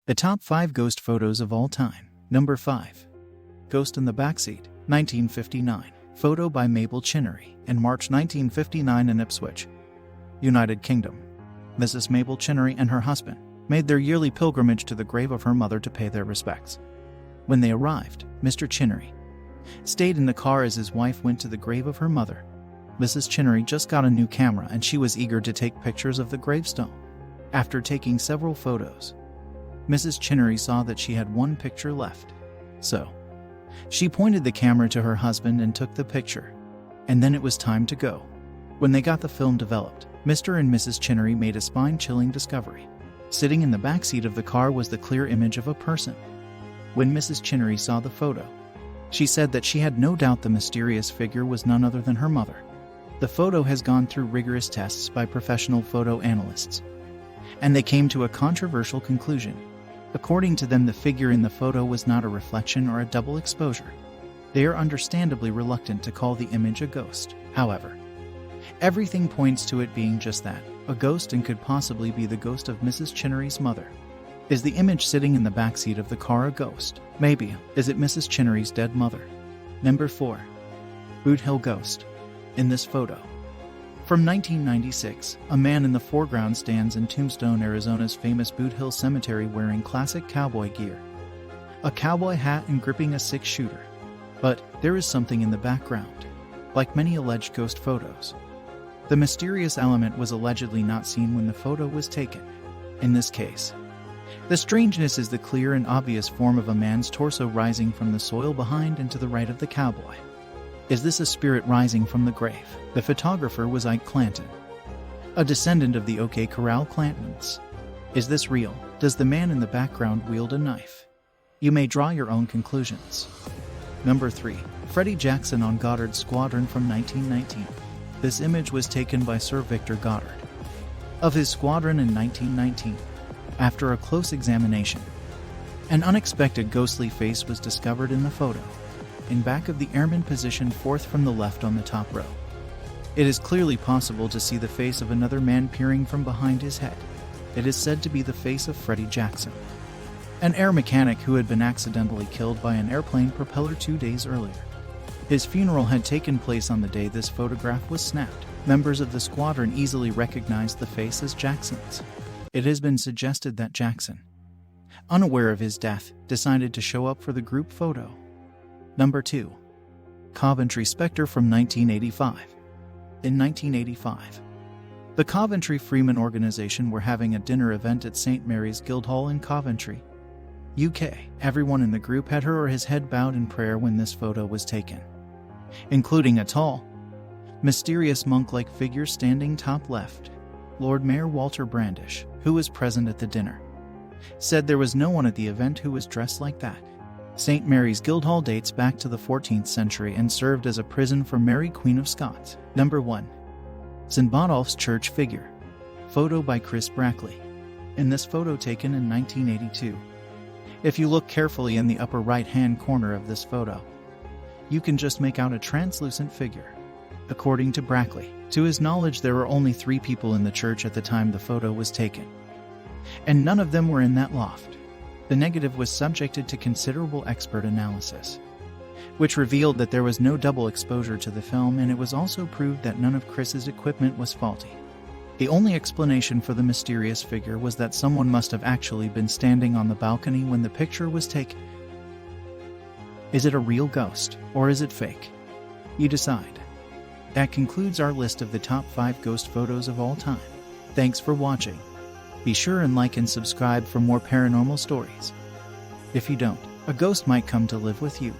The top 5 ghost photos of all time. Number 5. Ghost in the Backseat, 1959. Photo by Mabel Chinnery, in March 1959 in Ipswich, United Kingdom. Mrs. Mabel Chinnery and her husband made their yearly pilgrimage to the grave of her mother to pay their respects. When they arrived, Mr. Chinnery stayed in the car as his wife went to the grave of her mother. Mrs. Chinnery just got a new camera and she was eager to take pictures of the gravestone. After taking several photos, Mrs. Chinnery saw that she had one picture left. So, she pointed the camera to her husband and took the picture. And then it was time to go. When they got the film developed, Mr. and Mrs. Chinnery made a spine-chilling discovery. Sitting in the backseat of the car was the clear image of a person. When Mrs. Chinnery saw the photo, she said that she had no doubt the mysterious figure was none other than her mother. The photo has gone through rigorous tests by professional photo analysts, and they came to a controversial conclusion. According to them, the figure in the photo was not a reflection or a double exposure. They are understandably reluctant to call the image a ghost. However, everything points to it being just that, a ghost, and could possibly be the ghost of Mrs. Chinnery's mother. Is the image sitting in the backseat of the car a ghost? Maybe. Is it Mrs. Chinnery's dead mother? Number 4. Boot Hill Ghost. In this photo, from 1996, a man in the foreground stands in Tombstone, Arizona's famous Boot Hill Cemetery wearing classic cowboy gear, a cowboy hat and gripping a 6-shooter. But there is something in the background. Like many alleged ghost photos, the mysterious element was allegedly not seen when the photo was taken. In this case, the strangeness is the clear and obvious form of a man's torso rising from the soil behind and to the right of the cowboy. Is this a spirit rising from the grave? The photographer was Ike Clanton, a descendant of the OK Corral Clantons. Is this real? Does the man in the background wield a knife? You may draw your own conclusions. Number 3. Freddie Jackson on Goddard's Squadron from 1919. This image was taken by Sir Victor Goddard of his squadron in 1919. After a close examination, an unexpected ghostly face was discovered in the photo, in back of the airman positioned 4th from the left on the top row. It is clearly possible to see the face of another man peering from behind his head. It is said to be the face of Freddie Jackson, an air mechanic who had been accidentally killed by an airplane propeller 2 days earlier. His funeral had taken place on the day this photograph was snapped. Members of the squadron easily recognized the face as Jackson's. It has been suggested that Jackson, unaware of his death, decided to show up for the group photo. Number 2. Coventry Spectre from 1985. In 1985, the Coventry Freeman organization were having a dinner event at St. Mary's Guildhall in Coventry, UK. Everyone in the group had her or his head bowed in prayer when this photo was taken, including a tall, mysterious monk-like figure standing top left. Lord Mayor Walter Brandish, who was present at the dinner, said there was no one at the event who was dressed like that. St. Mary's Guildhall dates back to the 14th century and served as a prison for Mary, Queen of Scots. Number 1. St. Botolph's Church Figure. Photo by Chris Brackley. In this photo taken in 1982. If you look carefully in the upper right-hand corner of this photo, you can just make out a translucent figure. According to Brackley, to his knowledge there were only 3 people in the church at the time the photo was taken, and none of them were in that loft. The negative was subjected to considerable expert analysis, which revealed that there was no double exposure to the film, and it was also proved that none of Chris's equipment was faulty. The only explanation for the mysterious figure was that someone must have actually been standing on the balcony when the picture was taken. Is it a real ghost, or is it fake? You decide. That concludes our list of the top 5 ghost photos of all time. Thanks for watching. Be sure and like and subscribe for more paranormal stories. If you don't, a ghost might come to live with you.